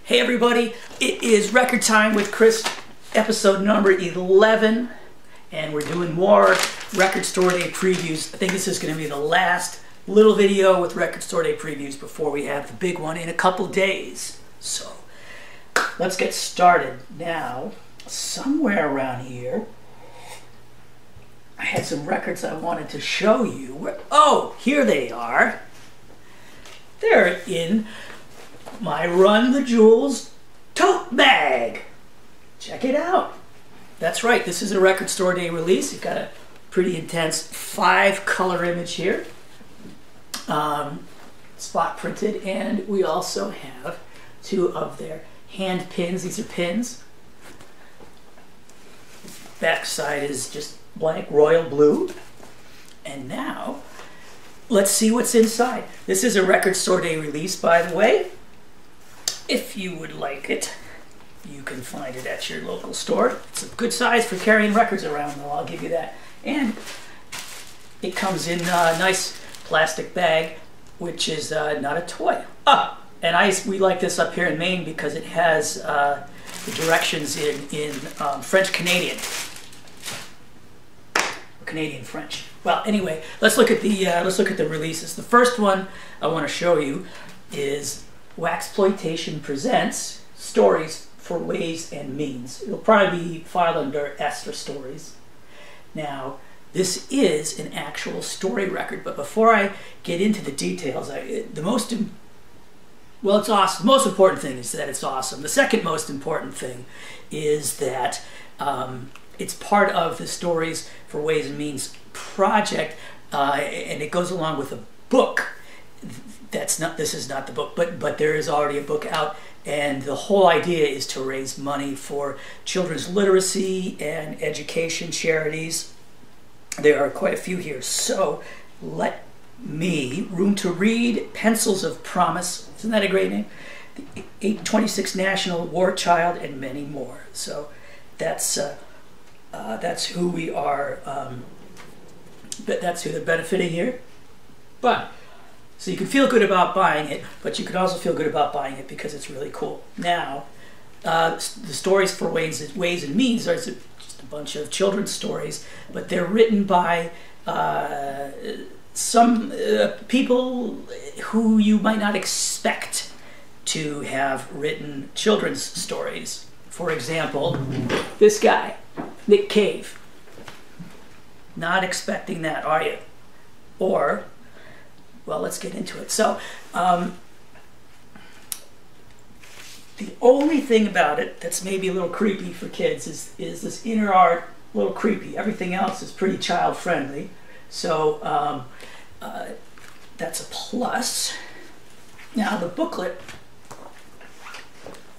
Hey everybody, it is Record Time with Chris, episode number 11, and we're doing more Record Store Day previews. I think this is going to be the last little video with Record Store Day previews before we have the big one in a couple days. So, let's get started. Now, somewhere around here, I had some records I wanted to show you. Oh, here they are. They're in my Run the Jewels Tote Bag. Check it out. That's right, this is a Record Store Day release. You've got a pretty intense 5-color image here. Spot printed, and we also have 2 of their hand pins. These are pins. Back side is just blank royal blue. And now, let's see what's inside. This is a Record Store Day release, by the way. If you would like it, you can find it at your local store. It's a good size for carrying records around, though, I'll give you that. And it comes in a nice plastic bag, which is not a toy. And we like this up here in Maine because it has the directions in French-Canadian. Canadian-French. Well, anyway, let's look at the releases. The first one I want to show you is Waxploitation Presents Stories for Ways and Means. It'll probably be filed under S for Stories. Now, this is an actual story record, but before I get into the details, it's awesome. The most important thing is that it's awesome. The second most important thing is that it's part of the Stories for Ways and Means project, and it goes along with a book. This is not the book, but there is already a book out, and the whole idea is to raise money for children's literacy and education charities. There are quite a few here, so let me, Room to Read, Pencils of Promise, isn't that a great name? The 826 National War Child, and many more. So that's who we are, that's who they're benefiting here. So you can feel good about buying it, but you can also feel good about buying it because it's really cool. Now, the Stories for Ways and Means are just a bunch of children's stories, but they're written by some people who you might not expect to have written children's stories. For example, this guy, Nick Cave. Not expecting that, are you? Or, well, let's get into it. So, the only thing about it that's maybe a little creepy for kids is this inner art, a little creepy. Everything else is pretty child-friendly. So, that's a plus. Now, the booklet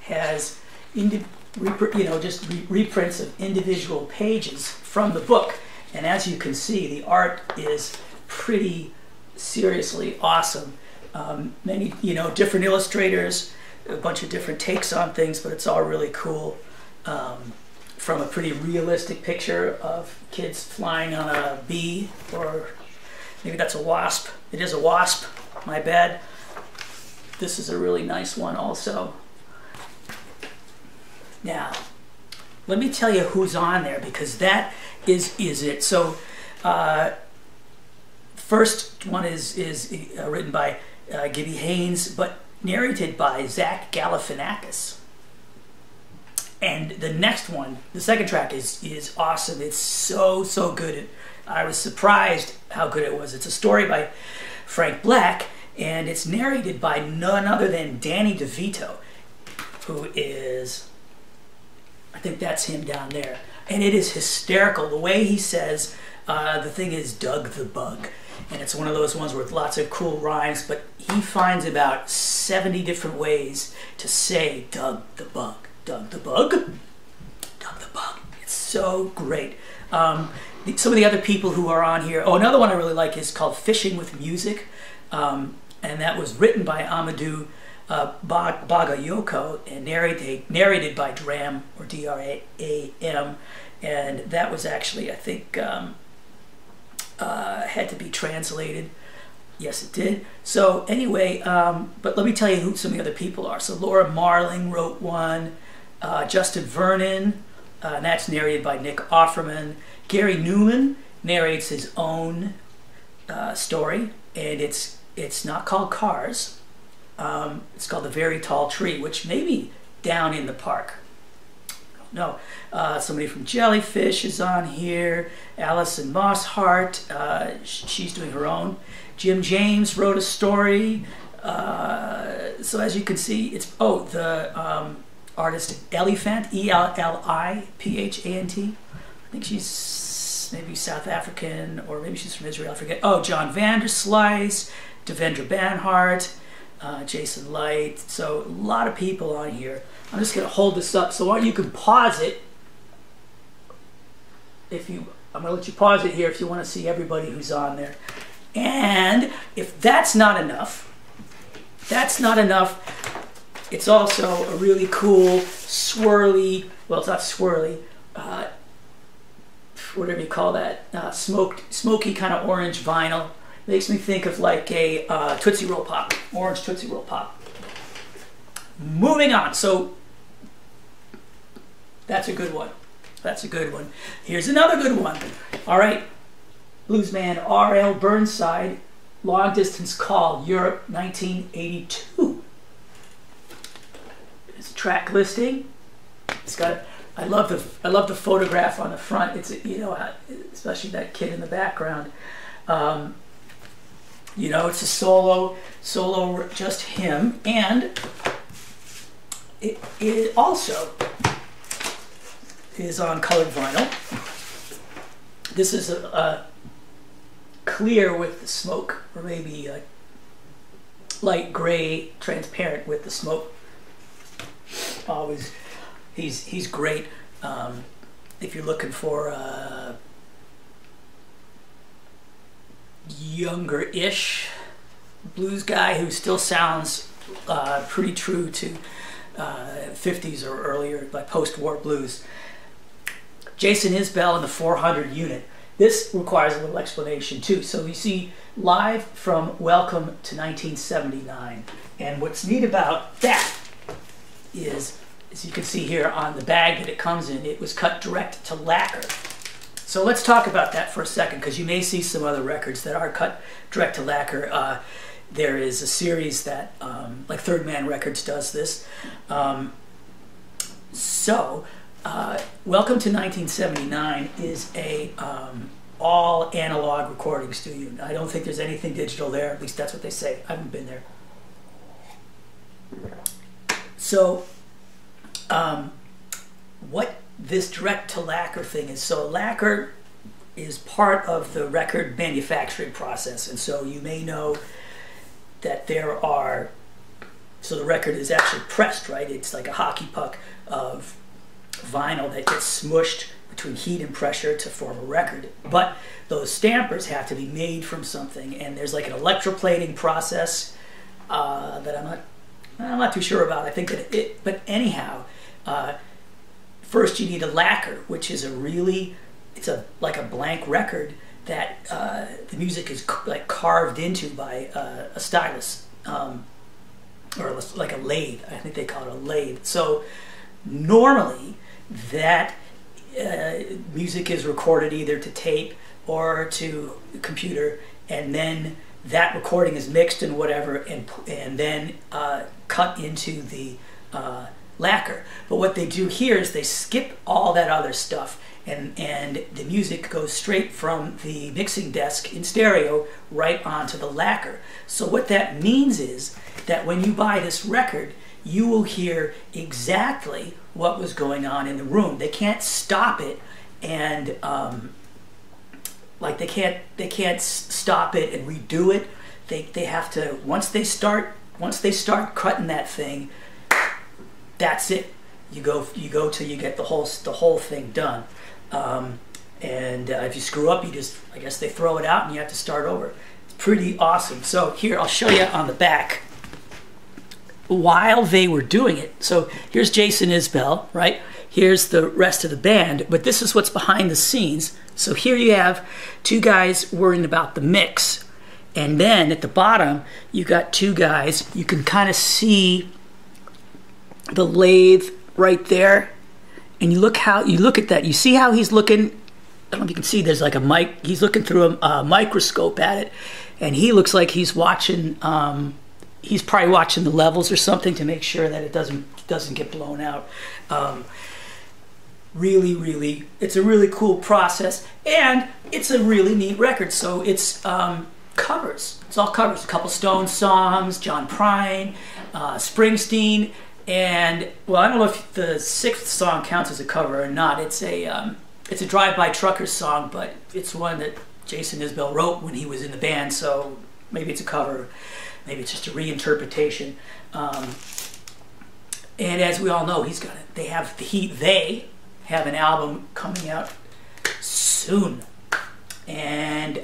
has just reprints of individual pages from the book. And as you can see, the art is pretty seriously awesome. Many, different illustrators, a bunch of different takes on things, but it's all really cool. From a pretty realistic picture of kids flying on a bee, or maybe that's a wasp. It is a wasp, my bad. This is a really nice one also. Now, let me tell you who's on there, because that is it. So, first one is written by Gibby Haynes, but narrated by Zach Galifianakis. And the next one, the second track, is awesome. It's so good. I was surprised how good it was. It's a story by Frank Black, and it's narrated by none other than Danny DeVito, who is, I think that's him down there. And it is hysterical. The way he says the thing is Doug the Bug. And it's one of those ones with lots of cool rhymes, but he finds about 70 different ways to say Doug the Bug. Doug the Bug? Doug the Bug. It's so great. Some of the other people who are on here, another one I really like is called Fishing with Music. And that was written by Amadou Bagayoko and narrated by Dram, or D-R-A-M. And that was actually, I think, had to be translated. Yes, it did. So anyway, but let me tell you who some of the other people are. So Laura Marling wrote one, Justin Vernon, and that's narrated by Nick Offerman. Gary Newman narrates his own story, and it's not called Cars. It's called The Very Tall Tree, which may be down in the park. No, somebody from Jellyfish is on here. Alison Mosshart, she's doing her own. Jim James wrote a story. So as you can see, it's the artist Eliphandt, Eliphandt. I think she's maybe South African, or maybe she's from Israel. I forget. Oh, John Vanderslice, Devendra Banhart, Jason Light. So a lot of people on here. I'm just going to hold this up so you can pause it. I'm going to let you pause it here if you want to see everybody who's on there. And if that's not enough, it's also a really cool swirly, well, it's not swirly, whatever you call that, smoky kind of orange vinyl. Makes me think of like a Tootsie Roll Pop, orange Tootsie Roll Pop. Moving on, so that's a good one. That's a good one. Here's another good one. All right, bluesman R.L. Burnside, Long Distance Call, Europe, 1982. It's a track listing. It's got. I love the photograph on the front. It's, you know, especially that kid in the background. You know, it's a solo, just him, and it also is on colored vinyl. This is a clear with the smoke, or maybe a light gray, transparent with the smoke. Always, he's great. If you're looking for a younger-ish blues guy who still sounds pretty true to 50s or earlier, like post-war blues. Jason Isbell in the 400 unit. This requires a little explanation too. So you see live from Welcome to 1979. And what's neat about that is, as you can see here on the bag that it comes in, it was cut direct to lacquer. So let's talk about that for a second, because you may see some other records that are cut direct to lacquer. There is a series that, like Third Man Records does this. Welcome to 1979 is a all analog recording studio. I don't think there's anything digital there, at least that's what they say. I haven't been there. So what this direct to lacquer thing is, so lacquer is part of the record manufacturing process, and so you may know that there are, so the record is actually pressed, right? It's like a hockey puck of vinyl that gets smushed between heat and pressure to form a record. But those stampers have to be made from something, and there's like an electroplating process that I'm not too sure about. I think that but anyhow, first you need a lacquer, which is like a blank record that the music is like carved into by a stylus, or like a lathe. I think they call it a lathe. So normally that music is recorded either to tape or to computer, and then that recording is mixed and whatever, and then cut into the lacquer. But what they do here is they skip all that other stuff, and the music goes straight from the mixing desk in stereo right onto the lacquer. So what that means is that when you buy this record, you will hear exactly what was going on in the room. They can't stop it, and like they can't stop it and redo it. They have to, once they start cutting that thing, that's it. You go till you get the whole thing done. If you screw up, I guess they throw it out and you have to start over. It's pretty awesome. So here, I'll show you on the back while they were doing it. So here's Jason Isbell, right? Here's the rest of the band, but this is what's behind the scenes. So here you have two guys worrying about the mix, And then at the bottom, you got two guys. You can kind of see the lathe right there. And you look at that. You see how he's looking. I don't know if you can see. There's like a mic. He's looking through a microscope at it, and he looks like he's watching. He's probably watching the levels or something to make sure that it doesn't get blown out. Really, it's a really cool process, and it's a really neat record. So it's covers. It's all covers. A couple Stones songs, John Prine, Springsteen, and well, I don't know if the 6th song counts as a cover or not. It's a Drive-By Truckers song, but it's one that Jason Isbell wrote when he was in the band. So maybe it's a cover, maybe it's just a reinterpretation. And as we all know, they have an album coming out soon. And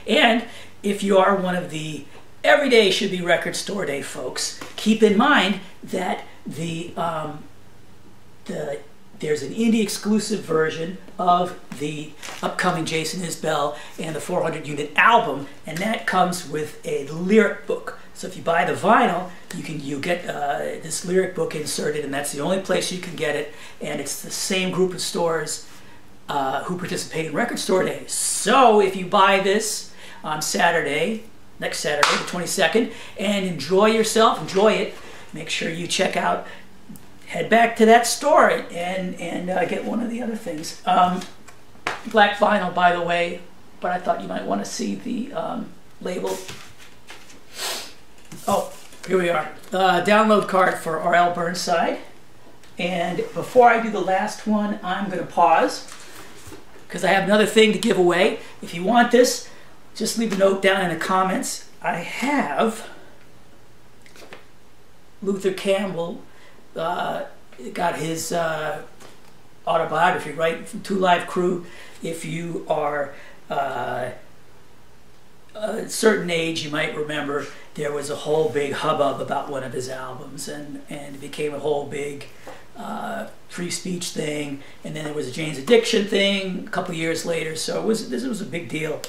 and if you are one of the every day should be record store day folks, keep in mind that there's an indie exclusive version of the upcoming Jason Isbell and the 400 unit album, and that comes with a lyric book. So if you buy the vinyl, you get this lyric book inserted, and that's the only place you can get it. And it's the same group of stores who participate in Record Store Day. So if you buy this on Saturday, next Saturday, the 22nd, and enjoy it, make sure you head back to that store and get one of the other things. Black vinyl, by the way, but I thought you might want to see the label. Oh, here we are. Download card for R.L. Burnside. And before I do the last one, I'm going to pause because I have another thing to give away. If you want this, just leave a note down in the comments. I have Luther Campbell got his autobiography, right, from Two Live Crew. If you are a certain age, you might remember there was a whole big hubbub about one of his albums, and it became a whole big free speech thing, and then there was a Jane's Addiction thing a couple years later. So this was a big deal.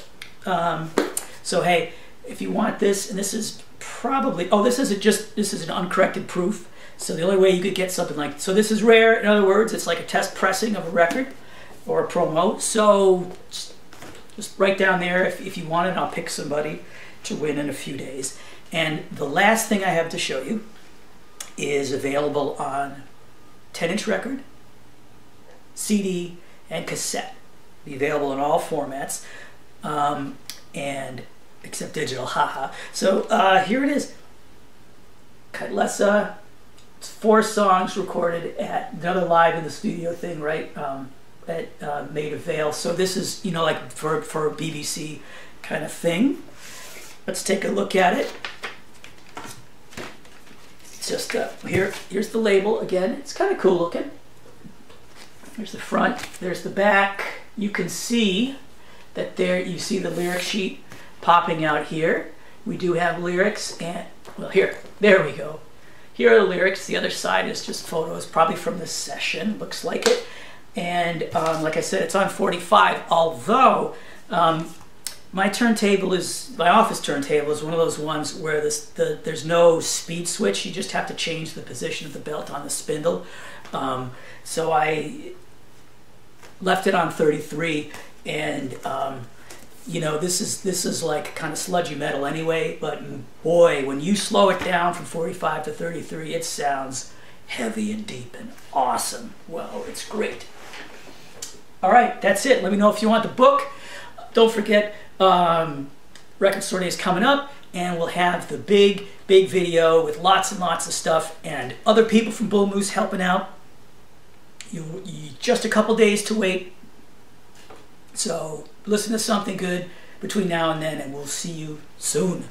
So hey, if you want this, and this is probably this is an uncorrected proof. So the only way you could get something like so this is rare. In other words, it's like a test pressing of a record or a promo. So just write down there if you want it. I'll pick somebody to win in a few days. And the last thing I have to show you is available on 10-inch record, CD, and cassette. Be available in all formats, and except digital, haha. So here it is. Kylesa. It's 4 songs recorded at another live in the studio thing, right? At Maida Vale. So this is, like for a BBC kind of thing. Let's take a look at it. It's just here's the label again. It's kind of cool looking. There's the front. There's the back. You can see that you see the lyric sheet popping out here. We do have lyrics, and well, there we go. Here are the lyrics. The other side is just photos, probably from this session. Looks like it. And like I said, it's on 45. Although my office turntable is one of those ones where there's no speed switch. You just have to change the position of the belt on the spindle. So I left it on 33, and this is like kind of sludgy metal anyway, but boy, when you slow it down from 45 to 33, it sounds heavy and deep and awesome. Well, it's great. All right, that's it. Let me know if you want the book. Don't forget, Record Store Day is coming up, and we'll have the big video with lots and lots of stuff and other people from Bull Moose helping out. You just a couple days to wait. So listen to something good between now and then, and we'll see you soon.